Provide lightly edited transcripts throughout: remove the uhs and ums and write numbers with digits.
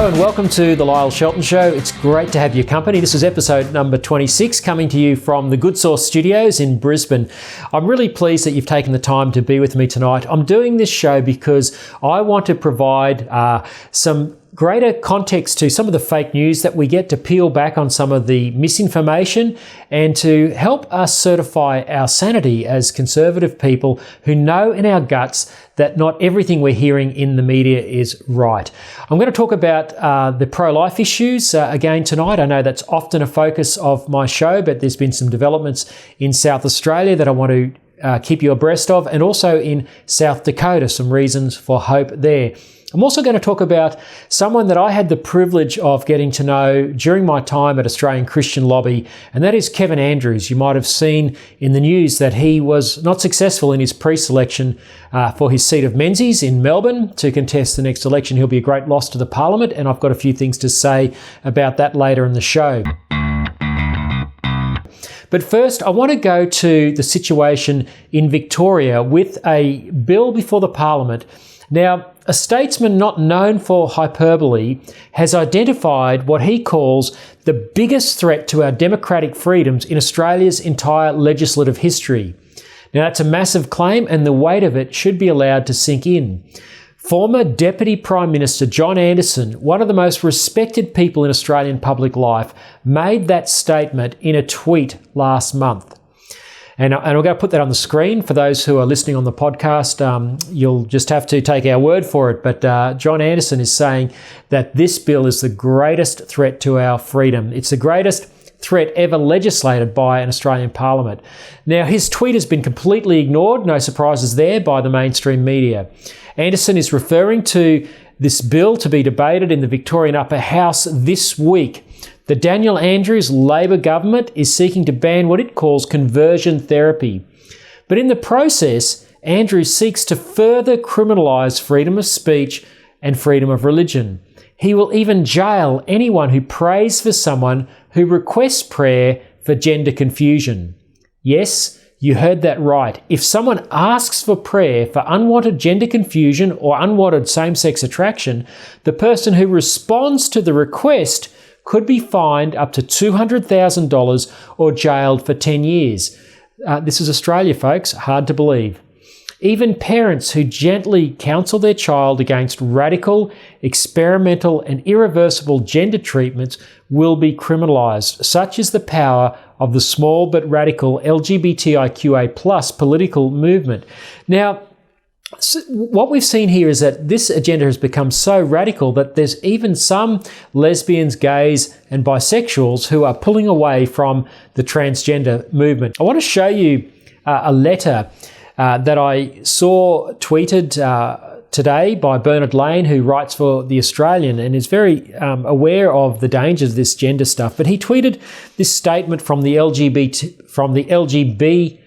Hello and welcome to the Lyle Shelton Show. It's great to have your company. This is episode number 26, coming to you from the Good Source Studios in Brisbane. I'm really pleased that you've taken the time to be with me tonight. I'm doing this show because I want to provide some greater context to some of the fake news that we get, to peel back on some of the misinformation and to help us certify our sanity as conservative people who know in our guts that not everything we're hearing in the media is right. I'm going to talk about the pro-life issues again tonight. I know that's often a focus of my show, but there's been some developments in South Australia that I want to keep you abreast of, and also in South Dakota, some reasons for hope there. I'm also going to talk about someone that I had the privilege of getting to know during my time at Australian Christian Lobby, and that is Kevin Andrews. You might have seen in the news that he was not successful in his pre-selection for his seat of Menzies in Melbourne to contest the next election. He'll be a great loss to the Parliament, and I've got a few things to say about that later in the show. But first, I want to go to the situation in Victoria with a bill before the Parliament. Now, a statesman not known for hyperbole has identified what he calls the biggest threat to our democratic freedoms in Australia's entire legislative history. Now, that's a massive claim, and the weight of it should be allowed to sink in. Former Deputy Prime Minister John Anderson, one of the most respected people in Australian public life, made that statement in a tweet last month. And I'm going to put that on the screen for those who are listening on the podcast. You'll just have to take our word for it. But John Anderson is saying that this bill is the greatest threat to our freedom. It's the greatest threat ever legislated by an Australian Parliament. Now, his tweet has been completely ignored, no surprises there, by the mainstream media. Anderson is referring to this bill to be debated in the Victorian Upper House this week. The Daniel Andrews Labor government is seeking to ban what it calls conversion therapy. But in the process, Andrews seeks to further criminalise freedom of speech and freedom of religion. He will even jail anyone who prays for someone who requests prayer for gender confusion. Yes, you heard that right. If someone asks for prayer for unwanted gender confusion or unwanted same-sex attraction, the person who responds to the request could be fined up to $200,000 or jailed for 10 years. This is Australia, folks. Hard to believe. Even parents who gently counsel their child against radical, experimental and irreversible gender treatments will be criminalised. Such is the power of the small but radical LGBTIQA+ political movement. Now, what we've seen here is that this agenda has become so radical that there's even some lesbians, gays and bisexuals who are pulling away from the transgender movement. I want to show you a letter that I saw tweeted today by Bernard Lane, who writes for The Australian and is very aware of the dangers of this gender stuff. But he tweeted this statement from the LGB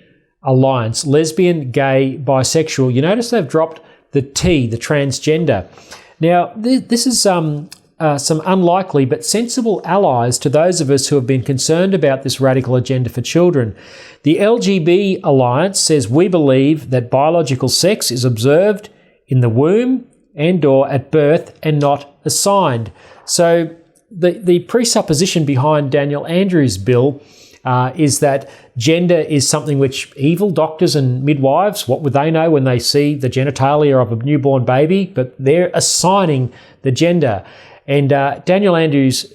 Alliance, lesbian, gay, bisexual. You notice they've dropped the T, the transgender. Now, this is some unlikely but sensible allies to those of us who have been concerned about this radical agenda for children. The LGB Alliance says we believe that biological sex is observed in the womb and/or at birth and not assigned. So the presupposition behind Daniel Andrews' bill is that gender is something which evil doctors and midwives, what would they know when they see the genitalia of a newborn baby? But they're assigning the gender. And Daniel Andrews'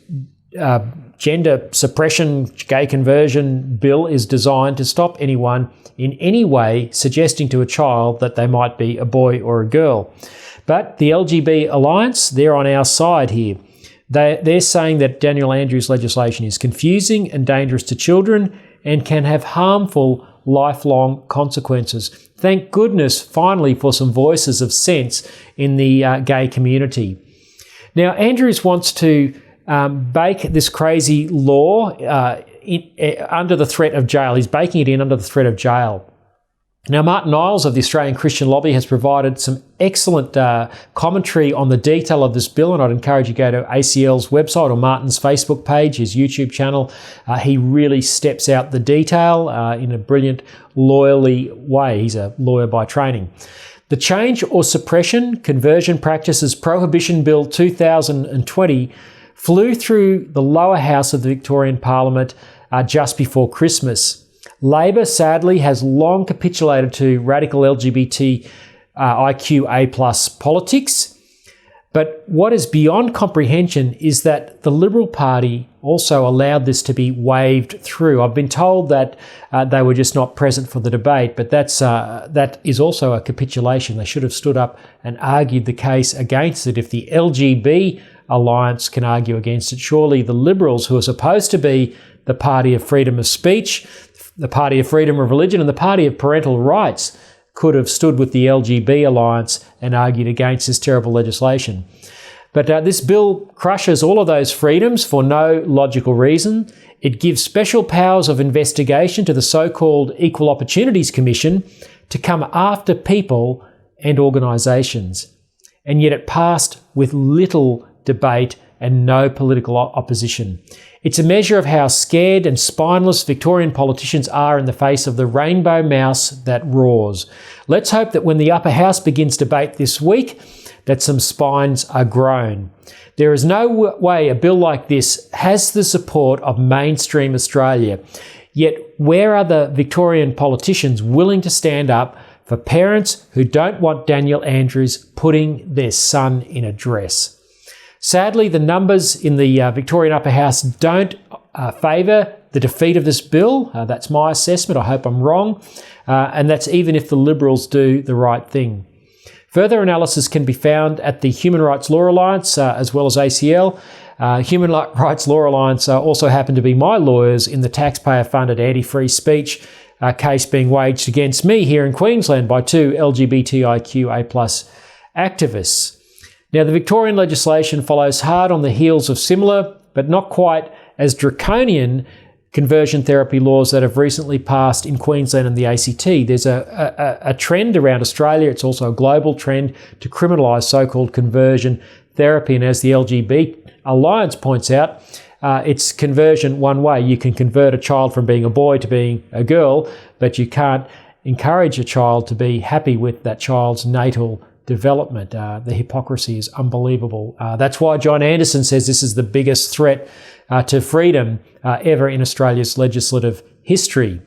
gender suppression, gay conversion bill is designed to stop anyone in any way suggesting to a child that they might be a boy or a girl. But the LGB Alliance, they're on our side here. They're saying that Daniel Andrews' legislation is confusing and dangerous to children and can have harmful lifelong consequences. Thank goodness, finally, for some voices of sense in the gay community. Now, Andrews wants to bake this crazy law under the threat of jail. He's baking it in under the threat of jail. Now, Martin Niles of the Australian Christian Lobby has provided some excellent commentary on the detail of this bill, and I'd encourage you to go to ACL's website or Martin's Facebook page, his YouTube channel. He really steps out the detail in a brilliant, lawyerly way. He's a lawyer by training. The Change or Suppression Conversion Practices Prohibition Bill 2020 flew through the lower house of the Victorian Parliament just before Christmas. Labor, sadly, has long capitulated to radical LGBTIQA+ politics. But what is beyond comprehension is that the Liberal Party also allowed this to be waved through. I've been told that they were just not present for the debate, but that is also a capitulation. They should have stood up and argued the case against it. If the LGB Alliance can argue against it, surely the Liberals, who are supposed to be the party of freedom of speech, the party of freedom of religion, and the party of parental rights, could have stood with the LGB Alliance and argued against this terrible legislation. But this bill crushes all of those freedoms for no logical reason. It gives special powers of investigation to the so-called Equal Opportunities Commission to come after people and organisations. And yet it passed with little debate and no political opposition. It's a measure of how scared and spineless Victorian politicians are in the face of the rainbow mouse that roars. Let's hope that when the upper house begins debate this week, that some spines are grown. There is no way a bill like this has the support of mainstream Australia. Yet where are the Victorian politicians willing to stand up for parents who don't want Daniel Andrews putting their son in a dress? Sadly, the numbers in the Victorian Upper House don't favour the defeat of this bill. That's my assessment. I hope I'm wrong. And that's even if the Liberals do the right thing. Further analysis can be found at the Human Rights Law Alliance as well as ACL. Human Rights Law Alliance also happen to be my lawyers in the taxpayer-funded anti-free speech case being waged against me here in Queensland by two LGBTIQA+ activists. Now, the Victorian legislation follows hard on the heels of similar, but not quite as draconian, conversion therapy laws that have recently passed in Queensland and the ACT. There's a trend around Australia, it's also a global trend, to criminalise so-called conversion therapy. And as the LGB Alliance points out, it's conversion one way. You can convert a child from being a boy to being a girl, but you can't encourage a child to be happy with that child's natal development. The hypocrisy is unbelievable. That's why John Anderson says this is the biggest threat to freedom ever in Australia's legislative history.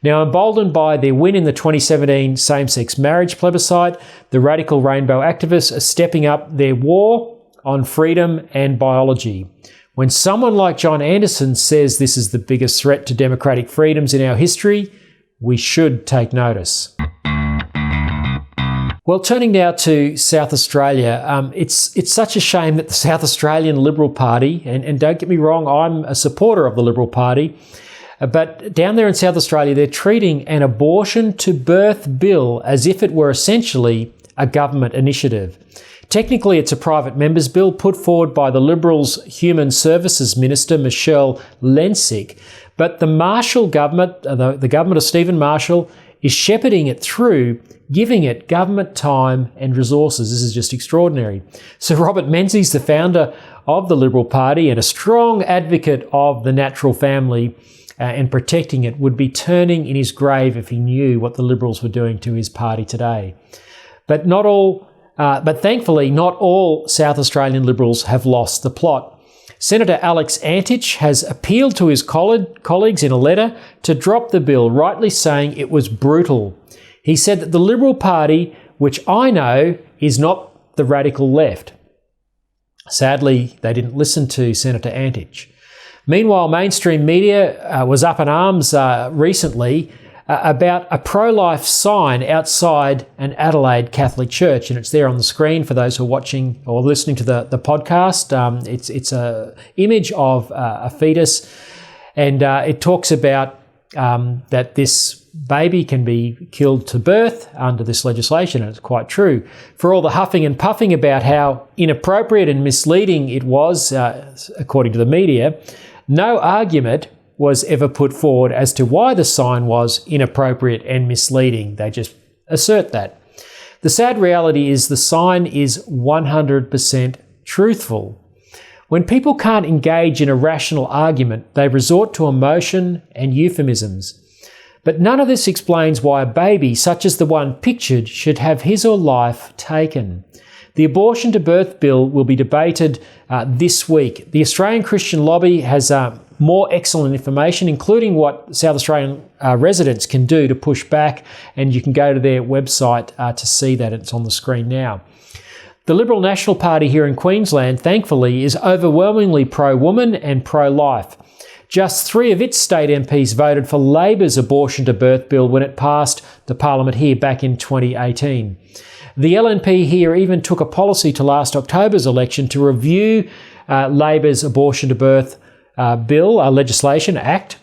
Now, emboldened by their win in the 2017 same-sex marriage plebiscite, the radical rainbow activists are stepping up their war on freedom and biology. When someone like John Anderson says this is the biggest threat to democratic freedoms in our history, we should take notice. Well, turning now to South Australia, it's such a shame that the South Australian Liberal Party, and don't get me wrong, I'm a supporter of the Liberal Party, but down there in South Australia, they're treating an abortion to birth bill as if it were essentially a government initiative. Technically, it's a private member's bill put forward by the Liberals' Human Services Minister, Michelle Lensick, but the Marshall government, the government of Stephen Marshall, is shepherding it through, giving it government time and resources. This is just extraordinary. Sir Robert Menzies, the founder of the Liberal Party and a strong advocate of the natural family and protecting it, would be turning in his grave if he knew what the Liberals were doing to his party today. But thankfully, not all South Australian Liberals have lost the plot. Senator Alex Antich has appealed to his colleagues in a letter to drop the bill, rightly saying it was brutal. He said that the Liberal Party, which I know is not the radical left. Sadly, they didn't listen to Senator Antich. Meanwhile, mainstream media was up in arms recently about a pro-life sign outside an Adelaide Catholic church, and it's there on the screen for those who are watching or listening to the podcast. It's an image of a fetus, and it talks about that this baby can be killed to birth under this legislation, and it's quite true. For all the huffing and puffing about how inappropriate and misleading it was, according to the media, no argument was ever put forward as to why the sign was inappropriate and misleading. They just assert that. The sad reality is the sign is 100% truthful. When people can't engage in a rational argument, they resort to emotion and euphemisms. But none of this explains why a baby, such as the one pictured, should have his or life taken. The abortion to birth bill will be debated this week. The Australian Christian Lobby has more excellent information, including what South Australian residents can do to push back, and you can go to their website to see that. It's on the screen now. The Liberal National Party here in Queensland, thankfully, is overwhelmingly pro-woman and pro-life. Just 3 of its state MPs voted for Labor's abortion to birth bill when it passed the parliament here back in 2018. The LNP here even took a policy to last October's election to review Labor's abortion to birth bill, legislation, act.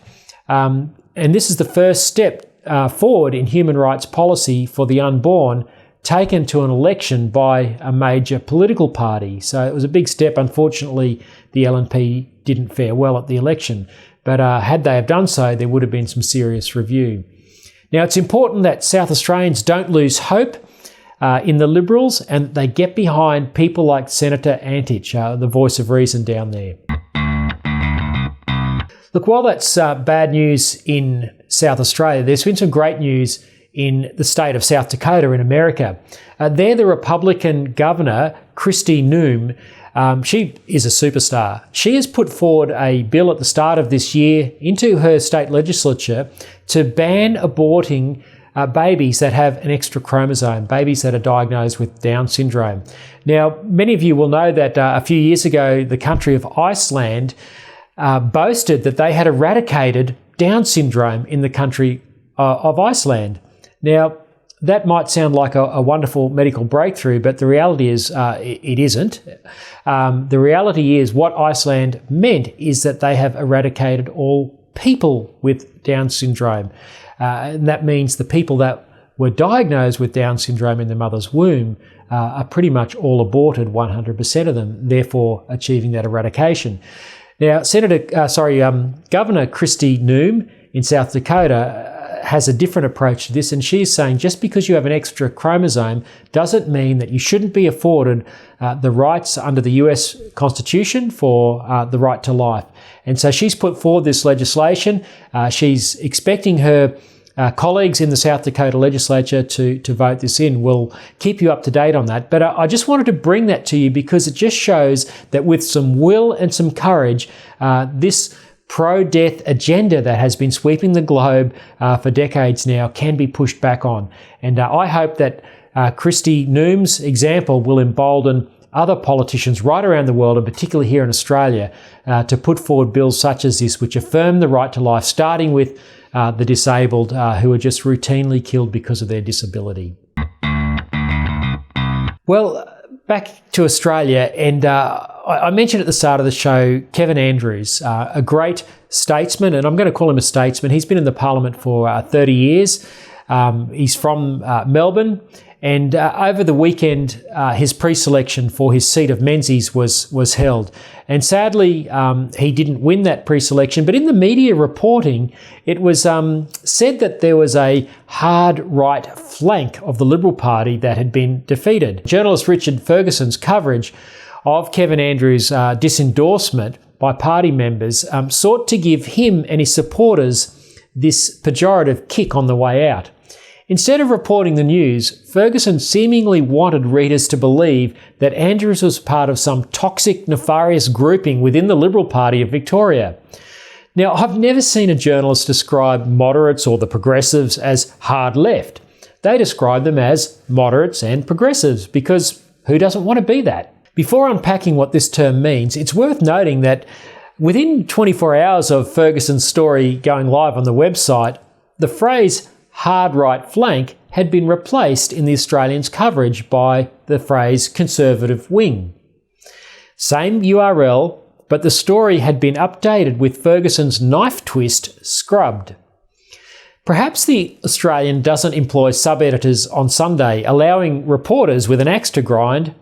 And this is the first step forward in human rights policy for the unborn, taken to an election by a major political party. So it was a big step. Unfortunately, the LNP didn't fare well at the election. But had they have done so, there would have been some serious review. Now, it's important that South Australians don't lose hope in the Liberals, and they get behind people like Senator Antich, the voice of reason down there. Look, while that's bad news in South Australia, there's been some great news in the state of South Dakota in America. There, the Republican governor, Kristi Noem, she is a superstar. She has put forward a bill at the start of this year into her state legislature to ban aborting babies that have an extra chromosome, babies that are diagnosed with Down syndrome. Now, many of you will know that a few years ago, the country of Iceland boasted that they had eradicated Down syndrome in the country of Iceland. Now, that might sound like a wonderful medical breakthrough, but the reality is it isn't. The reality is what Iceland meant is that they have eradicated all people with Down syndrome. And that means the people that were diagnosed with Down syndrome in the mother's womb are pretty much all aborted, 100% of them, therefore achieving that eradication. Now, Governor Kristi Noem in South Dakota has a different approach to this, and she's saying just because you have an extra chromosome doesn't mean that you shouldn't be afforded the rights under the US Constitution for the right to life. And so she's put forward this legislation. She's expecting her colleagues in the South Dakota legislature to vote this in. We'll keep you up to date on that. But I just wanted to bring that to you because it just shows that with some will and some courage, this pro-death agenda that has been sweeping the globe for decades now can be pushed back on. And I hope that Kristi Noem's example will embolden other politicians right around the world, and particularly here in Australia, to put forward bills such as this, which affirm the right to life, starting with the disabled who are just routinely killed because of their disability. Well, back to Australia, and I mentioned at the start of the show Kevin Andrews, a great statesman, and I'm going to call him a statesman. He's been in the parliament for 30 years. He's from Melbourne, and over the weekend, his pre-selection for his seat of Menzies was held. And sadly, he didn't win that pre-selection, but in the media reporting, it was said that there was a hard right flank of the Liberal Party that had been defeated. Journalist Richard Ferguson's coverage of Kevin Andrews' disendorsement by party members sought to give him and his supporters this pejorative kick on the way out. Instead of reporting the news, Ferguson seemingly wanted readers to believe that Andrews was part of some toxic, nefarious grouping within the Liberal Party of Victoria. Now, I've never seen a journalist describe moderates or the progressives as hard left. They describe them as moderates and progressives because who doesn't want to be that? Before unpacking what this term means, it's worth noting that within 24 hours of Ferguson's story going live on the website, the phrase hard right flank had been replaced in the Australian's coverage by the phrase conservative wing. Same URL, but the story had been updated with Ferguson's knife twist scrubbed. Perhaps the Australian doesn't employ sub-editors on Sunday, allowing reporters with an axe to grind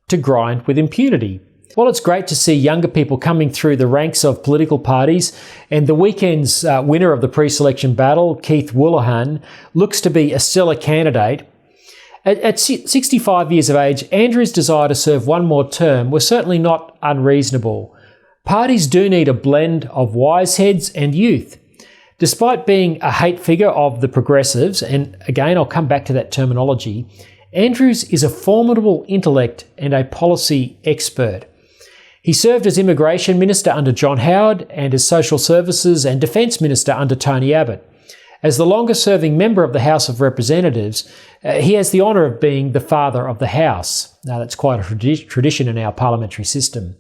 with impunity. Well, it's great to see younger people coming through the ranks of political parties, and the weekend's winner of the pre-selection battle, Keith Woolahan, looks to be a stellar candidate. At 65 years of age, Andrews' desire to serve one more term was certainly not unreasonable. Parties do need a blend of wise heads and youth. Despite being a hate figure of the progressives, and again I'll come back to that terminology, Andrews is a formidable intellect and a policy expert. He served as Immigration Minister under John Howard and as Social Services and Defence Minister under Tony Abbott. As the longest-serving member of the House of Representatives, he has the honour of being the father of the House. Now, that's quite a tradition in our parliamentary system.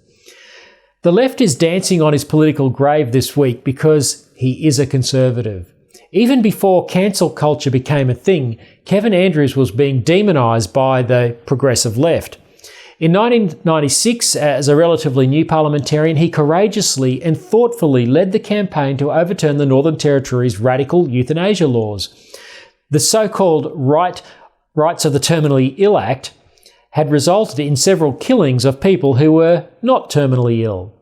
The left is dancing on his political grave this week because he is a Conservative. Even before cancel culture became a thing, Kevin Andrews was being demonised by the progressive left. In 1996, as a relatively new parliamentarian, he courageously and thoughtfully led the campaign to overturn the Northern Territory's radical euthanasia laws. The so-called Rights of the Terminally Ill Act had resulted in several killings of people who were not terminally ill.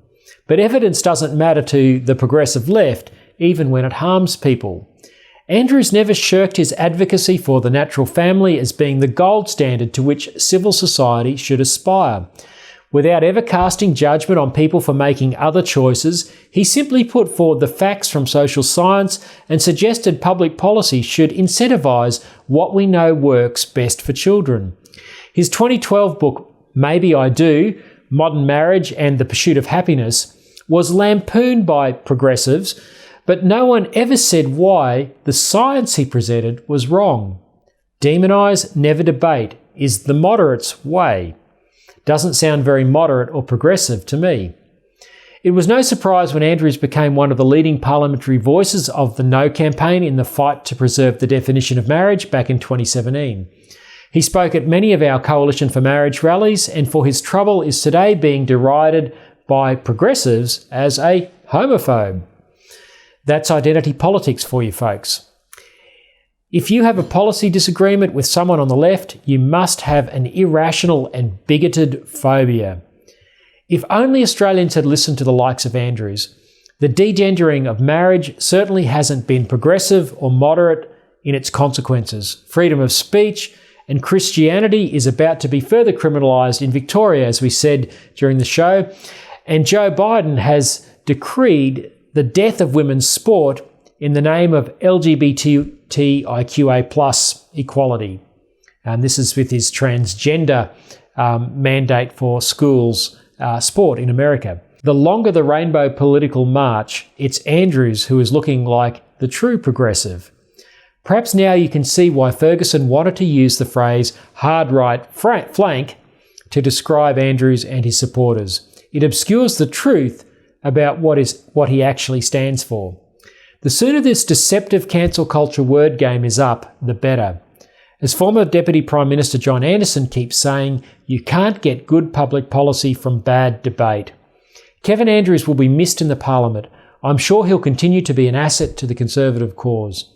But evidence doesn't matter to the progressive left, even when it harms people. Andrews never shirked his advocacy for the natural family as being the gold standard to which civil society should aspire. Without ever casting judgment on people for making other choices, he simply put forward the facts from social science and suggested public policy should incentivise what we know works best for children. His 2012 book, Maybe I Do, Modern Marriage and the Pursuit of Happiness, was lampooned by progressives, but no one ever said why the science he presented was wrong. Demonise, never debate is the moderate's way. Doesn't sound very moderate or progressive to me. It was no surprise when Andrews became one of the leading parliamentary voices of the No campaign in the fight to preserve the definition of marriage back in 2017. He spoke at many of our Coalition for Marriage rallies, and for his trouble is today being derided by progressives as a homophobe. That's identity politics for you folks. If you have a policy disagreement with someone on the left, you must have an irrational and bigoted phobia. If only Australians had listened to the likes of Andrews, the degendering of marriage certainly hasn't been progressive or moderate in its consequences. Freedom of speech and Christianity is about to be further criminalised in Victoria, as we said during the show, and Joe Biden has decreed the death of women's sport in the name of LGBTIQA+ equality. And this is with his transgender mandate for schools sport in America. The longer the rainbow political march, it's Andrews who is looking like the true progressive. Perhaps now you can see why Ferguson wanted to use the phrase hard right flank to describe Andrews and his supporters. It obscures the truth about what he actually stands for. The sooner this deceptive cancel culture word game is up, the better. As former Deputy Prime Minister John Anderson keeps saying, you can't get good public policy from bad debate. Kevin Andrews will be missed in the Parliament. I'm sure he'll continue to be an asset to the Conservative cause.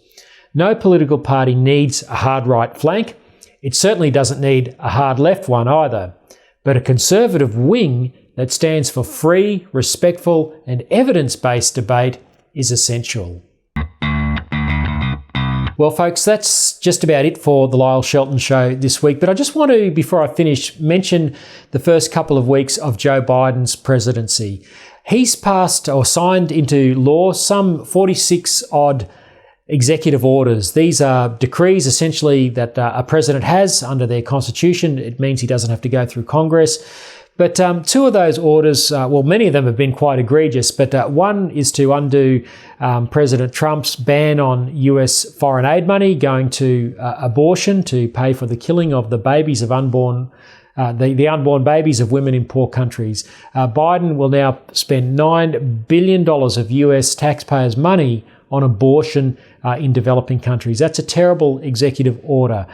No political party needs a hard right flank. It certainly doesn't need a hard left one either. But a Conservative wing that stands for free, respectful and evidence-based debate is essential. Well, folks, that's just about it for the Lyle Shelton Show this week. But I just want to, before I finish, mention the first couple of weeks of Joe Biden's presidency. He's passed or signed into law some 46-odd executive orders. These are decrees, essentially, that a president has under their constitution. It means he doesn't have to go through Congress. But two of those orders, many of them have been quite egregious, but one is to undo President Trump's ban on US foreign aid money going to abortion to pay for the killing of the babies of unborn babies of women in poor countries. Biden will now spend $9 billion of US taxpayers' money on abortion in developing countries. That's a terrible executive order.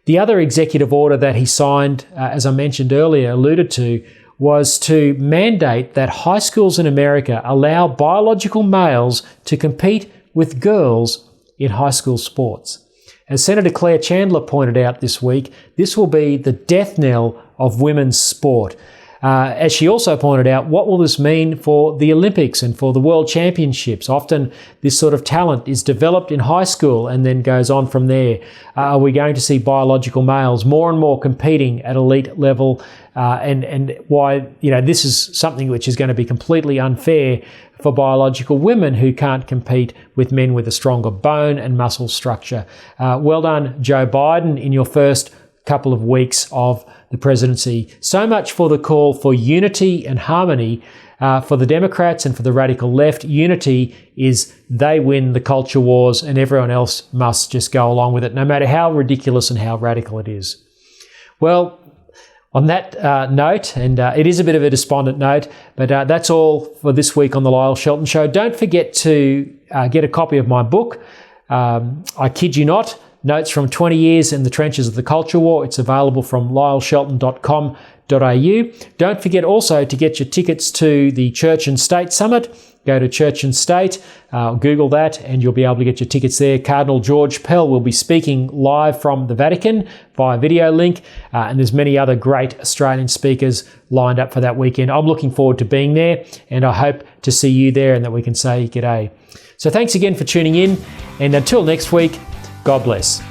The other executive order that he signed, as I mentioned earlier, alluded to, was to mandate that high schools in America allow biological males to compete with girls in high school sports. As Senator Claire Chandler pointed out this week, this will be the death knell of women's sport. As she also pointed out, what will this mean for the Olympics and for the World Championships? Often this sort of talent is developed in high school and then goes on from there. Are we going to see biological males more and more competing at elite level? And why, this is something which is going to be completely unfair for biological women who can't compete with men with a stronger bone and muscle structure. Well done, Joe Biden, in your first couple of weeks of the presidency. So much for the call for unity and harmony. For the Democrats and for the radical left, unity is they win the culture wars and everyone else must just go along with it, no matter how ridiculous and how radical it is. Well, on that note, and it is a bit of a despondent note, but that's all for this week on The Lyle Shelton Show. Don't forget to get a copy of my book, I Kid You Not, Notes from 20 Years in the Trenches of the Culture War. It's available from lyleshelton.com.au. Don't forget also to get your tickets to the Church and State Summit. Go to Church and State, Google that, and you'll be able to get your tickets there. Cardinal George Pell will be speaking live from the Vatican via video link, and there's many other great Australian speakers lined up for that weekend. I'm looking forward to being there, and I hope to see you there and that we can say g'day. So thanks again for tuning in, and until next week, God bless.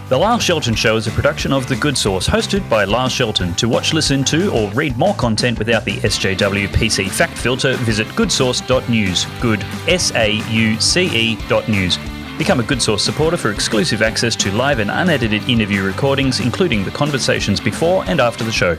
The Lyle Shelton Show is a production of The Good Source, hosted by Lyle Shelton. To watch, listen to, or read more content without the SJW PC fact filter, visit goodsource.news. Good, SAUCE.news. Become a Good Source supporter for exclusive access to live and unedited interview recordings, including the conversations before and after the show.